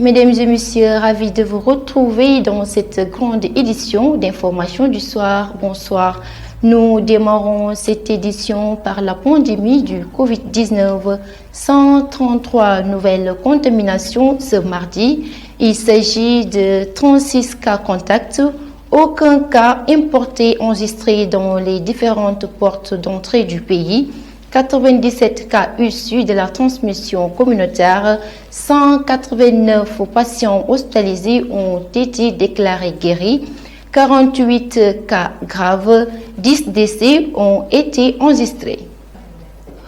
Mesdames et messieurs, ravis de vous retrouver dans cette grande édition d'information du soir. Bonsoir. Nous démarrons cette édition par la pandémie du Covid-19. 133 nouvelles contaminations ce mardi. Il s'agit de 36 cas contacts. Aucun cas importé enregistré dans les différentes portes d'entrée du pays. 97 cas issus de la transmission communautaire, 189 patients hospitalisés ont été déclarés guéris, 48 cas graves, 10 décès ont été enregistrés.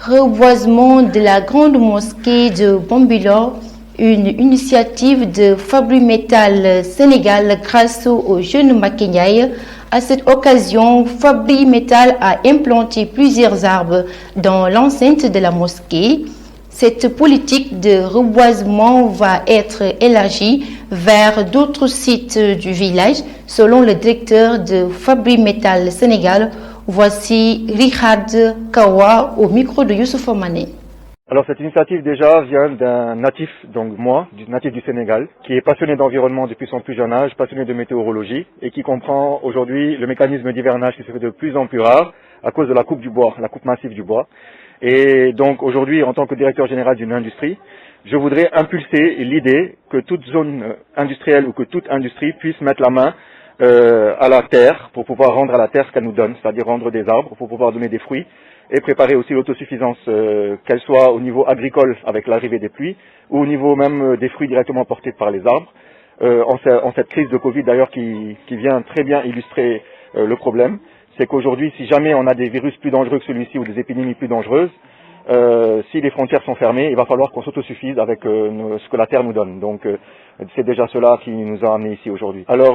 Reboisement de la grande mosquée de Bambilor, une initiative de Fabri Metal Sénégal grâce aux jeunes Makenyaï. À cette occasion, Fabri Metal a implanté plusieurs arbres dans l'enceinte de la mosquée. Cette politique de reboisement va être élargie vers d'autres sites du village, selon le directeur de Fabri Metal Sénégal. Voici Rihad Kawa au micro de Youssouf Mané. Alors cette initiative déjà vient d'un natif, donc moi, natif du Sénégal, qui est passionné d'environnement depuis son plus jeune âge, passionné de météorologie et qui comprend aujourd'hui le mécanisme d'hivernage qui se fait de plus en plus rare à cause de la coupe du bois, la coupe massive du bois. Et donc aujourd'hui, en tant que directeur général d'une industrie, je voudrais impulser l'idée que toute zone industrielle ou que toute industrie puisse mettre la main à la terre pour pouvoir rendre à la terre ce qu'elle nous donne, c'est-à-dire rendre des arbres pour pouvoir donner des fruits et préparer aussi l'autosuffisance, qu'elle soit au niveau agricole avec l'arrivée des pluies ou au niveau même des fruits directement portés par les arbres. En cette crise de Covid d'ailleurs qui vient très bien illustrer le problème, c'est qu'aujourd'hui si jamais on a des virus plus dangereux que celui-ci ou des épidémies plus dangereuses, si les frontières sont fermées, il va falloir qu'on s'autosuffise avec ce que la terre nous donne. Donc c'est déjà cela qui nous a amenés ici aujourd'hui. Alors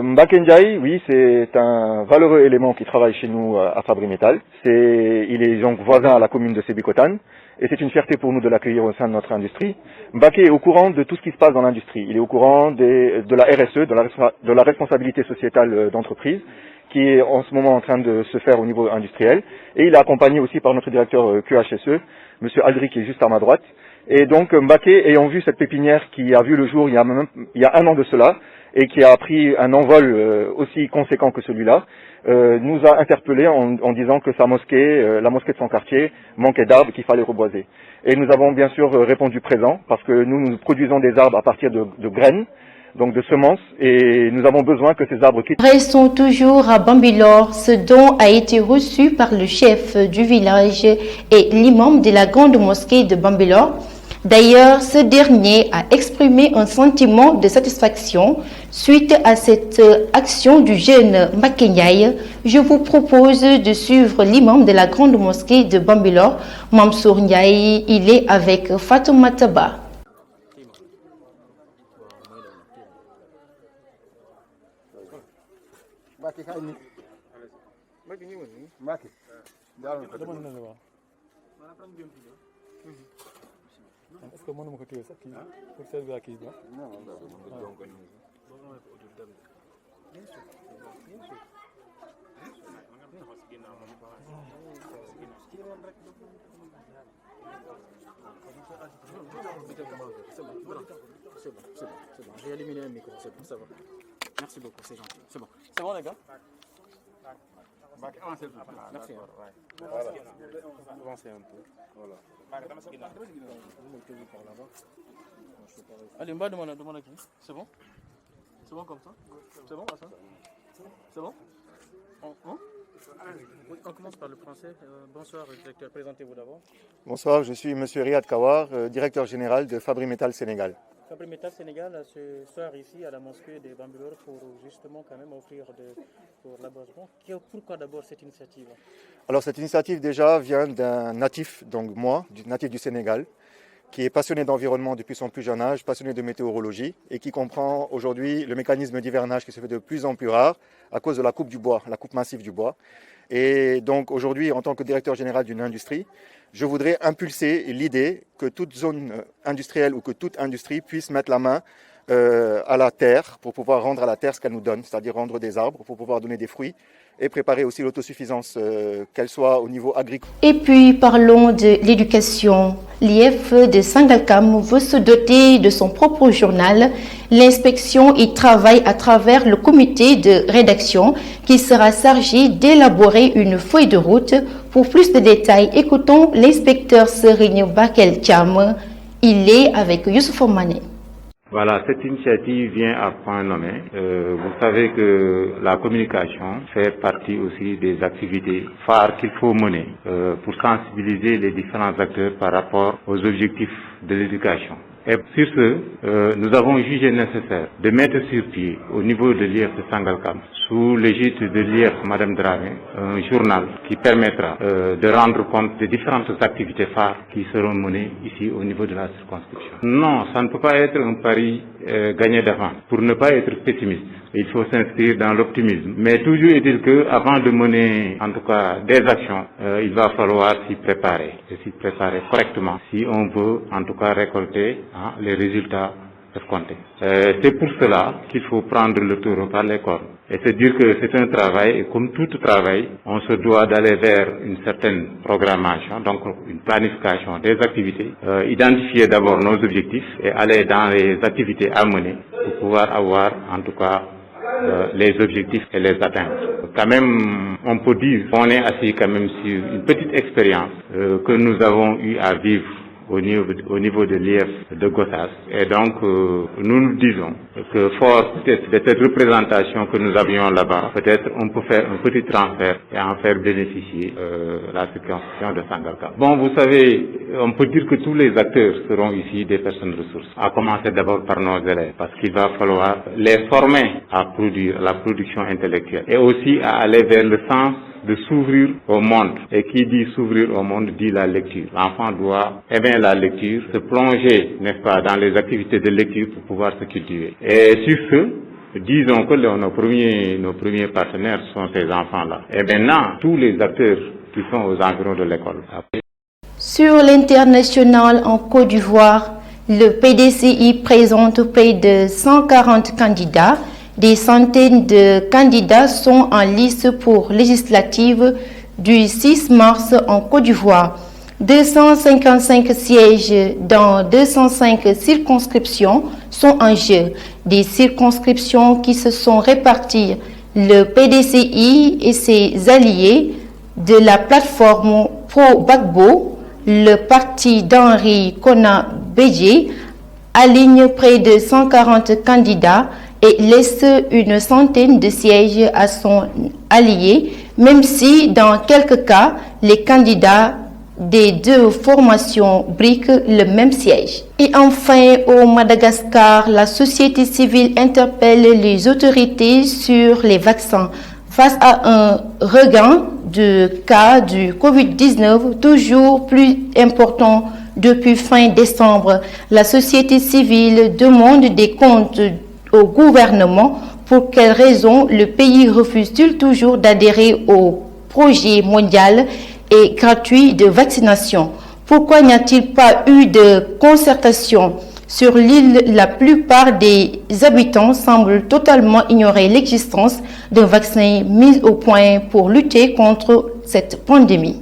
Mbakendiaï, oui, c'est un valeureux élément qui travaille chez nous à Fabri Metal. Il est donc voisin à la commune de Sébikotane et c'est une fierté pour nous de l'accueillir au sein de notre industrie. Mbaké est au courant de tout ce qui se passe dans l'industrie. Il est au courant de la RSE, de la responsabilité sociétale d'entreprise, qui est en ce moment en train de se faire au niveau industriel. Et il est accompagné aussi par notre directeur QHSE, Monsieur Aldri, qui est juste à ma droite. Et donc Mbaké, ayant vu cette pépinière qui a vu le jour il y a un an de cela, et qui a pris un envol aussi conséquent que celui-là, nous a interpellés en disant que sa mosquée, la mosquée de son quartier, manquait d'arbres qu'il fallait reboiser. Et nous avons bien sûr répondu présent, parce que nous produisons des arbres à partir de graines, donc de semences, et nous avons besoin que ces arbres quittent. Restons toujours à Bambilor. Ce don a été reçu par le chef du village et l'imam de la grande mosquée de Bambilor. D'ailleurs, ce dernier a exprimé un sentiment de satisfaction suite à cette action du jeune Makenyaï. Je vous propose de suivre l'imam de la grande mosquée de Bambilor, Mansour Ndiaye. Il est avec Fatouma Taba. Est-ce que moi, je ça pour servir à qui non, c'est bon. J'ai éliminé un micro, c'est bon, ça va. Merci beaucoup, c'est gentil. C'est bon les gars. Merci. Voilà. Avancez un peu. Voilà. Allez, demande à qui. C'est bon? C'est bon comme ça? C'est bon, Hassan? C'est bon? On commence par le français. Bonsoir, directeur. Présentez-vous d'abord. Bonsoir, je suis Monsieur Rihad Kawa, directeur général de Fabri Metal Sénégal. Fabri Metal Sénégal, ce soir ici à la mosquée de Bambilor pour justement quand même offrir pour l'aboisement. Pourquoi d'abord cette initiative? Alors cette initiative déjà vient d'un natif, donc moi, natif du Sénégal, qui est passionné d'environnement depuis son plus jeune âge, passionné de météorologie et qui comprend aujourd'hui le mécanisme d'hivernage qui se fait de plus en plus rare à cause de la coupe du bois, la coupe massive du bois. Et donc aujourd'hui, en tant que directeur général d'une industrie, je voudrais impulser l'idée que toute zone industrielle ou que toute industrie puisse mettre la main à la terre pour pouvoir rendre à la terre ce qu'elle nous donne, c'est-à-dire rendre des arbres pour pouvoir donner des fruits et préparer aussi l'autosuffisance, qu'elle soit au niveau agricole. Et puis parlons de l'éducation. L'IEF de Sangalkam veut se doter de son propre journal. L'inspection y travaille à travers le comité de rédaction qui sera chargé d'élaborer une feuille de route. Pour plus de détails, écoutons l'inspecteur Serigne Bakel Thiam. Il est avec Youssouf Mané. Voilà, cette initiative vient à point nommé. Vous savez que la communication fait partie aussi des activités phares qu'il faut mener pour sensibiliser les différents acteurs par rapport aux objectifs de l'éducation. Et sur ce, nous avons jugé nécessaire de mettre sur pied au niveau de l'IEF de Sangalkam, sous l'égide de l'IEF Madame Dramé, un journal qui permettra de rendre compte des différentes activités phares qui seront menées ici au niveau de la circonscription. Non, ça ne peut pas être un pari gagné d'avance. Pour ne pas être pessimiste, il faut s'inscrire dans l'optimisme. Mais toujours est-il que, avant de mener, en tout cas, des actions, il va falloir s'y préparer, et s'y préparer correctement, si on veut, en tout cas, récolter les résultats escomptés. C'est pour cela qu'il faut prendre le taureau par les cornes et se dire que c'est un travail, et comme tout travail, on se doit d'aller vers une certaine programmation, donc une planification des activités, identifier d'abord nos objectifs et aller dans les activités à mener pour pouvoir avoir, en tout cas, les objectifs et les atteindre. Quand même, on peut dire qu'on est assis quand même sur une petite expérience que nous avons eu à vivre au niveau de l'IEF de Gossas. Et donc, nous disons que fort peut-être de cette représentation que nous avions là-bas, peut-être on peut faire un petit transfert et en faire bénéficier la circonscription de Sangalkam. Bon, vous savez, on peut dire que tous les acteurs seront ici des personnes ressources, à commencer d'abord par nos élèves, parce qu'il va falloir les former à produire la production intellectuelle et aussi à aller vers le sens de s'ouvrir au monde. Et qui dit s'ouvrir au monde dit la lecture. L'enfant doit aimer la lecture, se plonger, n'est-ce pas, dans les activités de lecture pour pouvoir se cultiver. Et sur ce, disons que nos premiers partenaires sont ces enfants-là. Et maintenant, tous les acteurs qui sont aux environs de l'école. Sur l'international en Côte d'Ivoire, le PDCI présente près de 140 candidats. Des centaines de candidats sont en lice pour législative du 6 mars en Côte d'Ivoire. 255 sièges dans 205 circonscriptions sont en jeu. Des circonscriptions qui se sont réparties. Le PDCI et ses alliés de la plateforme Pro-Bagbo, le parti d'Henri Konan Bédié, aligne près de 140 candidats et laisse une centaine de sièges à son allié, même si dans quelques cas, les candidats des deux formations briquent le même siège. Et enfin, au Madagascar, la société civile interpelle les autorités sur les vaccins. Face à un regain de cas du Covid-19 toujours plus important depuis fin décembre, la société civile demande des comptes au gouvernement. Pour quelles raisons le pays refuse-t-il toujours d'adhérer au projet mondial et gratuit de vaccination? Pourquoi n'y a-t-il pas eu de concertation? Sur l'île, la plupart des habitants semblent totalement ignorer l'existence d'un vaccin mis au point pour lutter contre cette pandémie.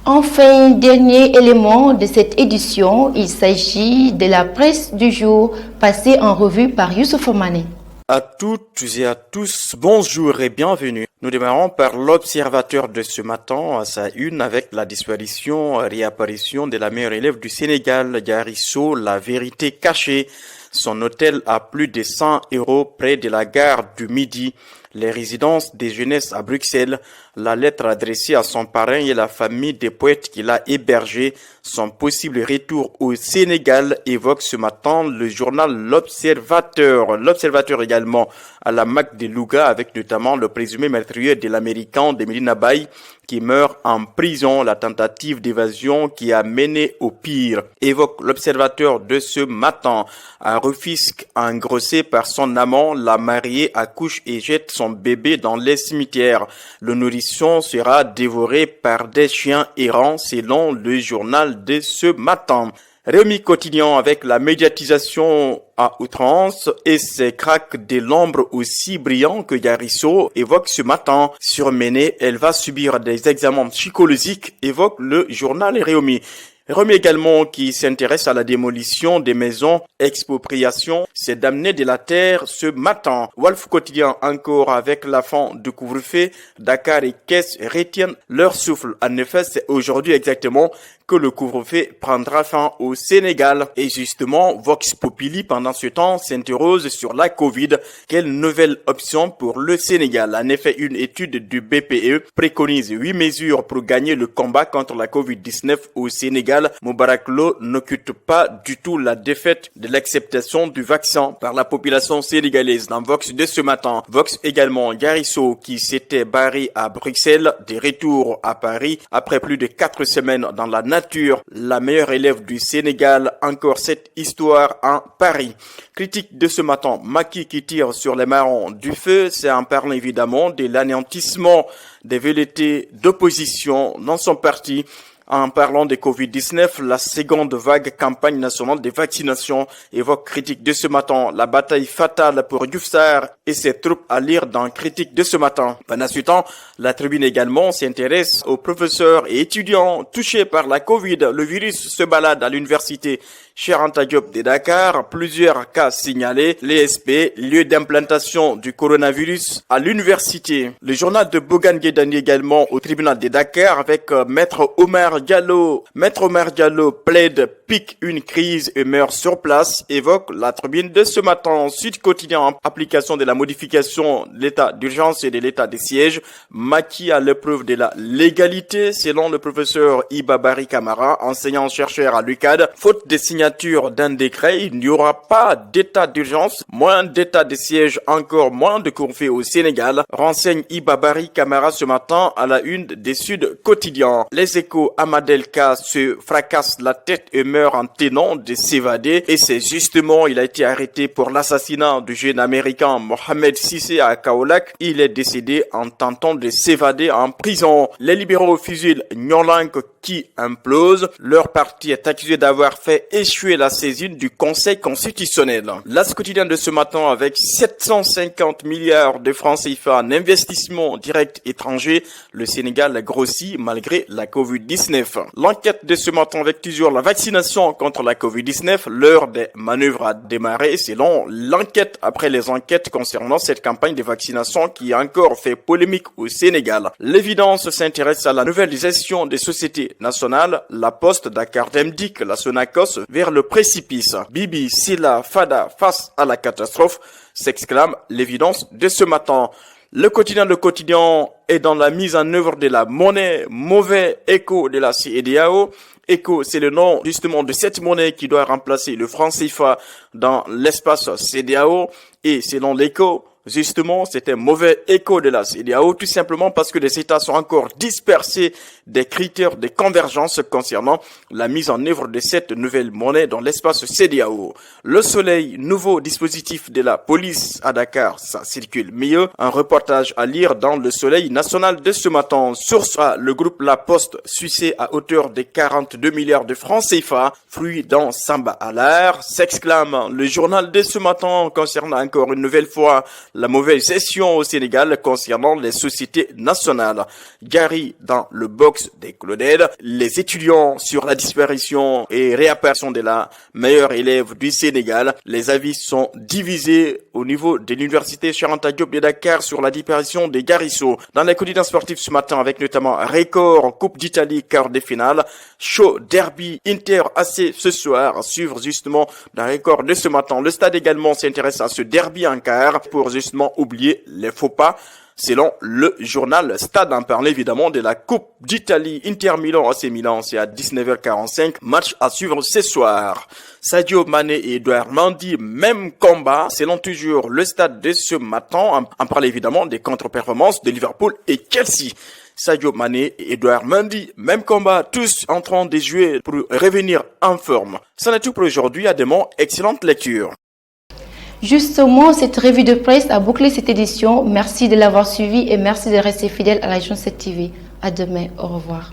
Enfin, dernier élément de cette édition, il s'agit de la presse du jour passée en revue par Youssouf Mané. À toutes et à tous, bonjour et bienvenue. Nous démarrons par l'observateur de ce matin à sa une avec la disparition, réapparition de la meilleure élève du Sénégal, Yarisso, la vérité cachée. Son hôtel à plus de 100 € près de la gare du Midi. Les résidences des jeunesses à Bruxelles, la lettre adressée à son parrain et la famille des poètes qu'il a hébergés, son possible retour au Sénégal évoque ce matin le journal L'Observateur. L'Observateur également à la MAC de Louga avec notamment le présumé meurtrier de l'Américain de Medina Baye qui meurt en prison, la tentative d'évasion qui a mené au pire. Évoque L'Observateur de ce matin. À Rufisque, engrossé par son amant, la mariée accouche et jette son bébé dans les cimetières. Le nourrisson sera dévoré par des chiens errants selon le journal de ce matin. Réumi quotidien avec la médiatisation à outrance et ses cracks de l'ombre aussi brillants que Yarisso évoque ce matin. Surmenée, elle va subir des examens psychologiques, évoque le journal Réumi. Réumi également qui s'intéresse à la démolition des maisons, expropriation, c'est d'amener de la terre ce matin. Walf quotidien encore avec la fin du couvre-feu, Dakar et Kess retiennent leur souffle. En effet, c'est aujourd'hui exactement que le couvre-feu prendra fin au Sénégal. Et justement, Vox Populi, pendant ce temps, s'interroge sur la Covid. Quelle nouvelle option pour le Sénégal? En effet, une étude du BPE préconise 8 mesures pour gagner le combat contre la Covid-19 au Sénégal. Moubarak Lo n'occulte pas du tout la défaite de l'acceptation du vaccin par la population sénégalaise. Dans Vox de ce matin, Vox également, Yarisso qui s'était barré à Bruxelles, des retours à Paris après plus de 4 semaines dans la nature, la meilleure élève du Sénégal, encore cette histoire en Paris. Critique de ce matin, Macky qui tire sur les marrons du feu, c'est en parlant évidemment de l'anéantissement des velléités d'opposition dans son parti. En parlant de Covid-19, la seconde vague campagne nationale de vaccination évoque critique de ce matin. La bataille fatale pour Diouf Sarr et ses troupes à lire dans critique de ce matin. Pendant ce temps, la tribune également s'intéresse aux professeurs et étudiants touchés par la Covid. Le virus se balade à l'université Cheikh Anta Diop de Dakar. Plusieurs cas signalés. L'ESP, lieu d'implantation du coronavirus à l'université. Le journal de Bougane Gueye Dany également au tribunal de Dakar avec Maître Omar Diallo. Maître Omar Diallo plaide, pique une crise et meurt sur place, évoque la tribune de ce matin. Sud Quotidien, en application de la modification de l'état d'urgence et de l'état de siège, Macky à l'épreuve de la légalité, selon le professeur Ibabari Kamara, enseignant-chercheur à l'UCAD. Faute de signature d'un décret, il n'y aura pas d'état d'urgence, moins d'état de siège, encore moins de couvre-feu au Sénégal, renseigne Ibabari Kamara ce matin à la une des Sud Quotidien. Les Échos, Amadelka se fracasse la tête et meurt en tenant de s'évader. Et c'est justement, il a été arrêté pour l'assassinat du jeune américain Mohamed Sissé à Kaolack. Il est décédé en tentant de s'évader en prison. Les libéraux fusillent Nyolank qui implose. Leur parti est accusé d'avoir fait échouer la saisine du Conseil constitutionnel. L'As quotidien de ce matin avec 750 milliards de francs CFA en investissement direct étranger, le Sénégal a grossi malgré la Covid-19. L'enquête de ce matin avec toujours la vaccination contre la Covid-19, l'heure des manœuvres a démarré selon l'enquête après les enquêtes concernant cette campagne de vaccination qui a encore fait polémique au Sénégal. L'évidence s'intéresse à la nouvelle gestion des sociétés nationales, la Poste, Dakar Demdik, la Sonacos vers le précipice. Bibi, Silla, Fada face à la catastrophe, s'exclame l'évidence de ce matin. Le quotidien est dans la mise en œuvre de la monnaie, mauvais écho de la CEDEAO. ECO, c'est le nom justement de cette monnaie qui doit remplacer le franc CFA dans l'espace CEDEAO. Et selon l'ECO, justement, c'est un mauvais écho de la CEDEAO, tout simplement parce que les États sont encore dispersés des critères de convergence concernant la mise en œuvre de cette nouvelle monnaie dans l'espace CEDEAO. Le Soleil, nouveau dispositif de la police à Dakar, ça circule mieux. Un reportage à lire dans Le Soleil national de ce matin. Source A, le groupe La Poste, sucé à hauteur de 42 milliards de francs CFA, fruit dans Samba Alar, s'exclame le journal de ce matin concernant encore une nouvelle fois la mauvaise gestion au Sénégal concernant les sociétés nationales. Gary dans le box des Claudel, les étudiants sur la disparition et réapparition de la meilleure élève du Sénégal. Les avis sont divisés au niveau de l'université Cheikh Anta Diop de Dakar sur la disparition des Yarisso. Dans les quotidiens sportifs ce matin avec notamment Record, Coupe d'Italie, quart de finale, Show, Derby, Inter AC ce soir, à suivre justement dans Record de ce matin. Le stade également s'intéresse à ce derby en quart pour justement oublier les faux pas. Selon le journal Stade, en parle évidemment de la Coupe d'Italie, Inter Milan, AC Milan, c'est à 19h45, match à suivre ce soir. Sadio Mané et Edouard Mendy, même combat, selon toujours le Stade de ce matin, on parle évidemment des contre-performances de Liverpool et Chelsea. Sadio Mané et Edouard Mendy, même combat, tous en train de jouer pour revenir en forme. C'en est tout pour aujourd'hui, à demain, excellente lecture. Justement, cette revue de presse a bouclé cette édition. Merci de l'avoir suivi et merci de rester fidèle à l'agence 7 TV. À demain, au revoir.